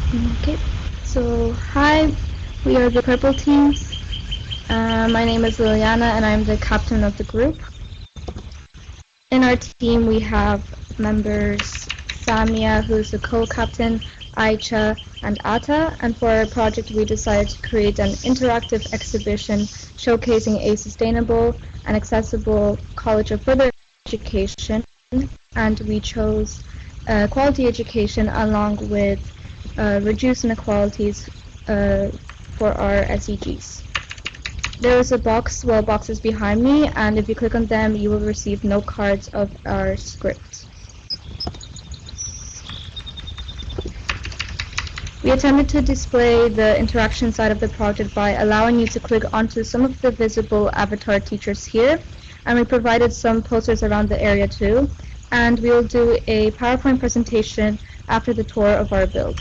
Okay, so hi, we are the purple team. My name is Liliana and I'm the captain of the group. In our team we have members Samia, who's the co-captain, Aicha, and Ata, and for our project we decided to create an interactive exhibition showcasing a sustainable and accessible college of further education, and we chose quality education along with reduce inequalities for our SEGs. There is a box, boxes behind me, and if you click on them, you will receive note cards of our script. We attempted to display the interaction side of the project by allowing you to click onto some of the visible avatar teachers here, and we provided some posters around the area too, and we will do a PowerPoint presentation after the tour of our build.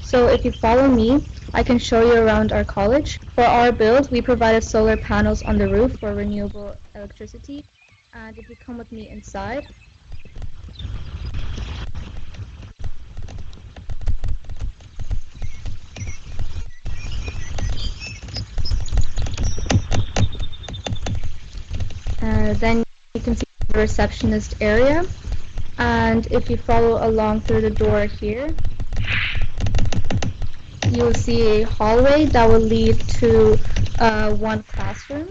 So if you follow me, I can show you around our college. For our build, we provided solar panels on the roof for renewable electricity, and if you come with me inside, then you can see the receptionist area, and if you follow along through the door here, you will see a hallway that will lead to one classroom.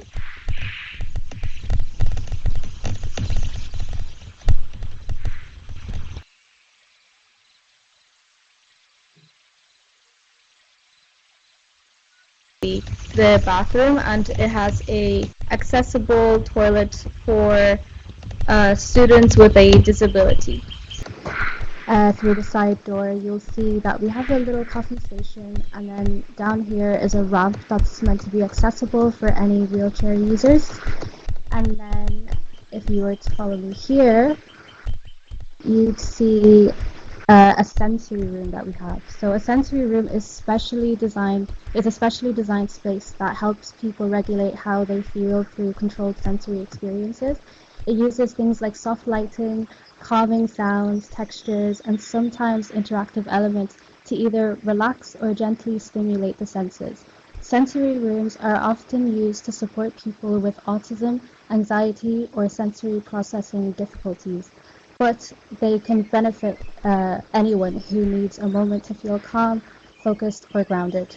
The bathroom, and it has a accessible toilet for students with a disability. Through the side door, you'll see that we have a little coffee station, and then down here is a ramp that's meant to be accessible for any wheelchair users. And then if you were to follow me here, you'd see a sensory room that we have. So a sensory room is a specially designed space that helps people regulate how they feel through controlled sensory experiences. It uses things like soft lighting, calming sounds, textures, and sometimes interactive elements to either relax or gently stimulate the senses. Sensory rooms are often used to support people with autism, anxiety, or sensory processing difficulties, but they can benefit anyone who needs a moment to feel calm, focused, or grounded.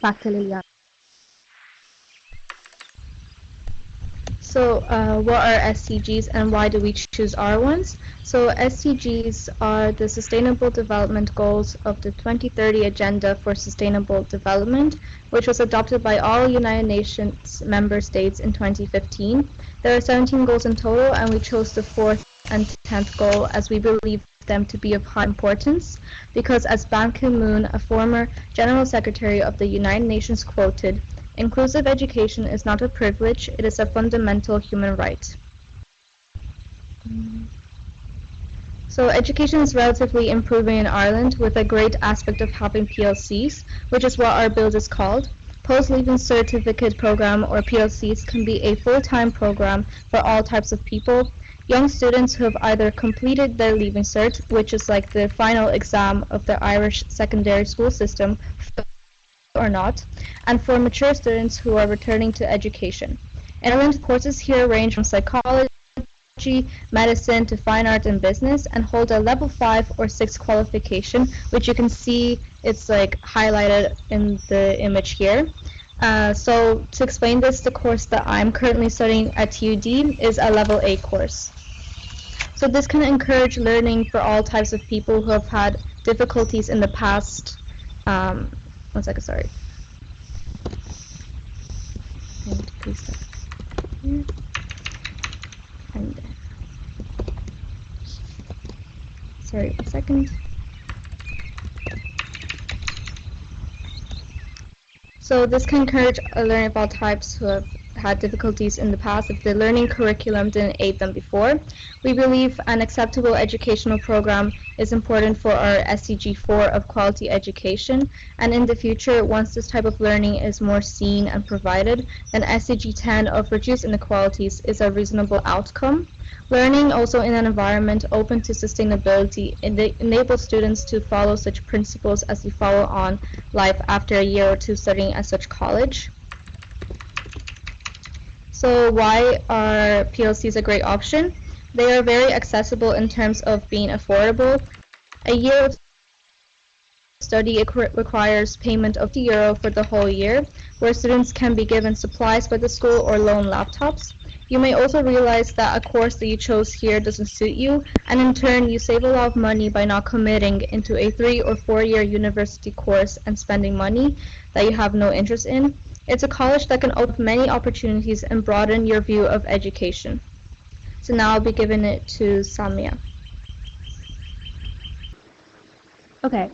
Back to Liliana. So what are SDGs and why do we choose our ones? So SDGs are the Sustainable Development Goals of the 2030 Agenda for Sustainable Development, which was adopted by all United Nations member states in 2015. There are 17 goals in total, and we chose the 4th and 10th goal as we believe them to be of high importance because, as Ban Ki-moon, a former General Secretary of the United Nations, quoted, "Inclusive education is not a privilege, it is a fundamental human right." So education is relatively improving in Ireland with a great aspect of having PLCs, which is what our build is called. Post-Leaving Certificate Program, or PLCs, can be a full-time program for all types of people. Young students who have either completed their Leaving Cert, which is like the final exam of the Irish secondary school system, or not, and for mature students who are returning to education. In Ireland, courses here range from psychology, medicine to fine art and business, and hold a level 5 or 6 qualification, which you can see it's like highlighted in the image here. So to explain this, the course that I'm currently studying at TUD is a level 8 course. So this can encourage learning for all types of people who have had difficulties in the past. One second, sorry. Please stop here. And sorry, 1 second. So this can encourage learning of all types who have had difficulties in the past if the learning curriculum didn't aid them before. We believe an acceptable educational program is important for our SDG 4 of quality education, and in the future, once this type of learning is more seen and provided, then SDG 10 of reduced inequalities is a reasonable outcome. Learning also in an environment open to sustainability enables students to follow such principles as they follow on life after a year or two studying at such college. So why are PLCs a great option? They are very accessible in terms of being affordable. A year of study requires payment of €50 for the whole year, where students can be given supplies by the school or loan laptops. You may also realize that a course that you chose here doesn't suit you, and in turn you save a lot of money by not committing into a 3 or 4 year university course and spending money that you have no interest in. It's a college that can open up many opportunities and broaden your view of education. So now I'll be giving it to Samia. Okay,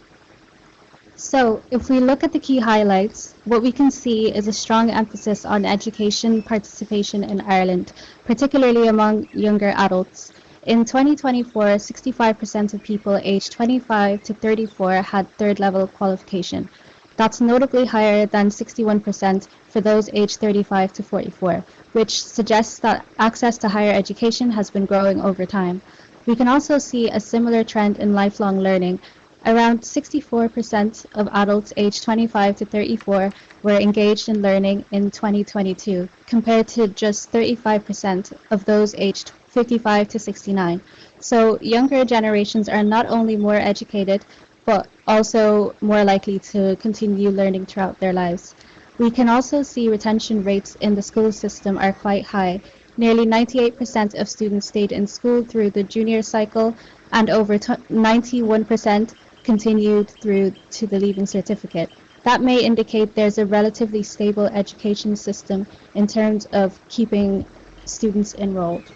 so if we look at the key highlights, what we can see is a strong emphasis on education participation in Ireland, particularly among younger adults. In 2024, 65% of people aged 25 to 34 had third level qualification. That's notably higher than 61% for those aged 35 to 44, which suggests that access to higher education has been growing over time. We can also see a similar trend in lifelong learning. Around 64% of adults aged 25 to 34 were engaged in learning in 2022, compared to just 35% of those aged 55 to 69. So younger generations are not only more educated, but also more likely to continue learning throughout their lives. We can also see retention rates in the school system are quite high. Nearly 98% of students stayed in school through the junior cycle, and over 91% continued through to the Leaving Certificate. That may indicate there's a relatively stable education system in terms of keeping students enrolled.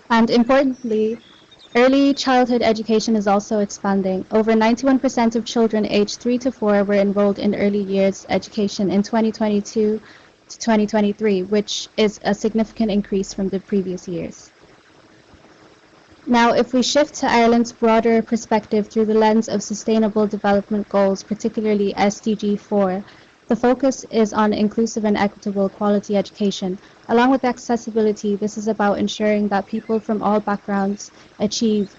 And importantly, early childhood education is also expanding. Over 91% of children aged 3 to 4 were enrolled in early years education in 2022 to 2023, which is a significant increase from the previous years. Now, if we shift to Ireland's broader perspective through the lens of Sustainable Development Goals, particularly SDG 4, the focus is on inclusive and equitable quality education. Along with accessibility, this is about ensuring that people from all backgrounds achieve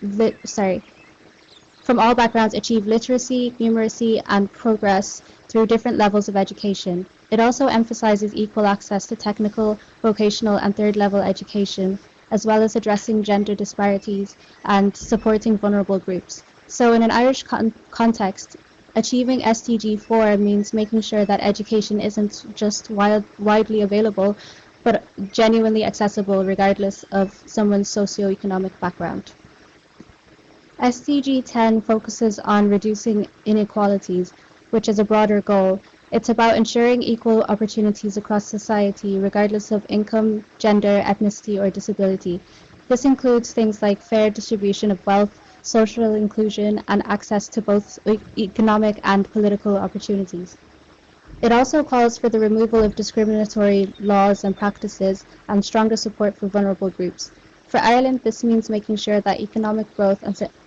literacy, numeracy, and progress through different levels of education. It also emphasizes equal access to technical, vocational, and third-level education, as well as addressing gender disparities and supporting vulnerable groups. So in an Irish context, achieving SDG 4 means making sure that education isn't just widely available, but genuinely accessible regardless of someone's socioeconomic background. SDG 10 focuses on reducing inequalities, which is a broader goal. It's about ensuring equal opportunities across society, regardless of income, gender, ethnicity, or disability. This includes things like fair distribution of wealth, social inclusion, and access to both economic and political opportunities. It also calls for the removal of discriminatory laws and practices and stronger support for vulnerable groups. For Ireland, this means making sure that economic growth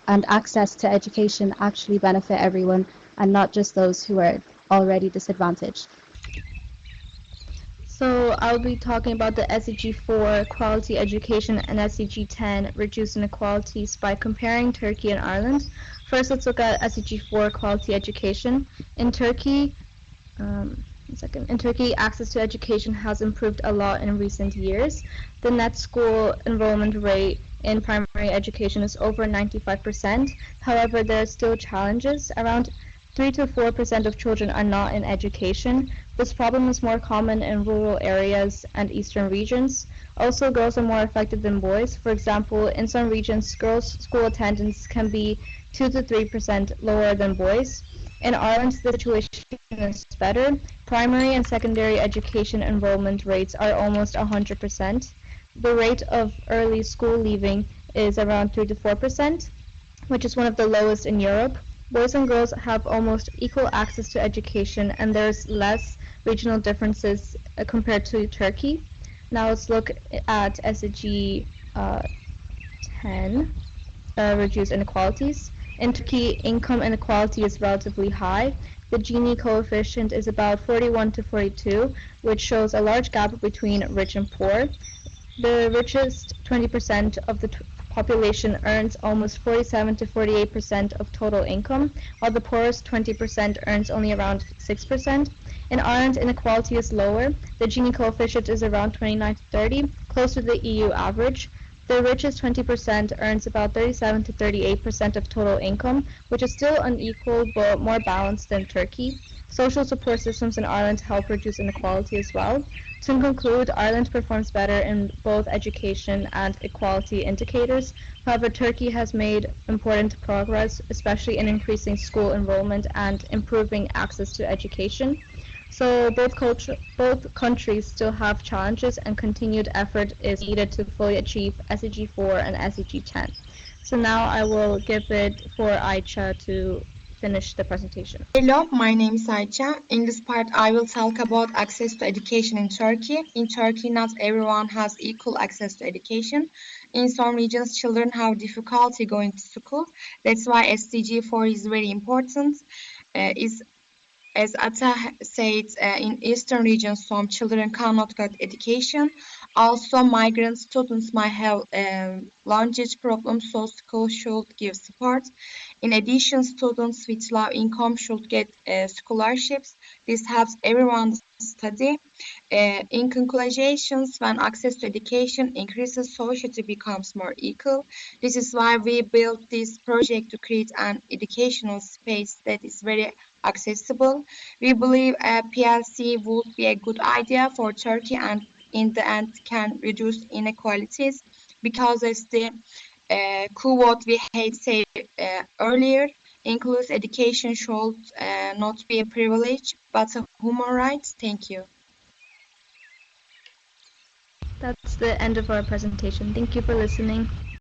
and access to education actually benefit everyone and not just those who are already disadvantaged. So I'll be talking about the SDG 4, quality education, and SDG 10, reduce inequalities, by comparing Turkey and Ireland. First, let's look at SDG 4, quality education. In Turkey, access to education has improved a lot in recent years. The net school enrollment rate in primary education is over 95%. However, there are still challenges. Around 3 to 4% of children are not in education. This problem is more common in rural areas and eastern regions. Also, girls are more affected than boys. For example, in some regions, girls' school attendance can be 2 to 3% lower than boys. In Ireland, the situation is better. Primary and secondary education enrollment rates are almost 100%. The rate of early school leaving is around 3 to 4%, which is one of the lowest in Europe. Boys and girls have almost equal access to education, and there's less regional differences compared to Turkey. Now let's look at SDG 10, reduce inequalities. In Turkey, income inequality is relatively high. the Gini coefficient is about 41 to 42, which shows a large gap between rich and poor. The richest 20% of the population earns almost 47 to 48% of total income, while the poorest 20% earns only around 6%. In Ireland, inequality is lower. The Gini coefficient is around 29 to 30, close to the EU average. The richest 20% earns about 37 to 38% of total income, which is still unequal but more balanced than Turkey. Social support systems in Ireland help reduce inequality as well. To conclude, Ireland performs better in both education and equality indicators. However, Turkey has made important progress, especially in increasing school enrollment and improving access to education. So both countries still have challenges, and continued effort is needed to fully achieve SDG 4 and SDG 10. So now I will give it for Aicha to finish the presentation. Hello, my name is Ayça. In this part, I will talk about access to education in Turkey. In Turkey, not everyone has equal access to education. In some regions, children have difficulty going to school. That's why SDG 4 is very important. Is As Ata said, in eastern regions, some children cannot get education. Also, migrant students might have language problems, so school should give support. In addition, students with low income should get scholarships. This helps everyone study. In conclusions, when access to education increases, society becomes more equal. This is why we built this project to create an educational space that is very accessible. We believe a PLC would be a good idea for Turkey and in the end can reduce inequalities because as the quote we had said earlier, inclusive education should not be a privilege but a human right. Thank you. That's the end of our presentation. Thank you for listening.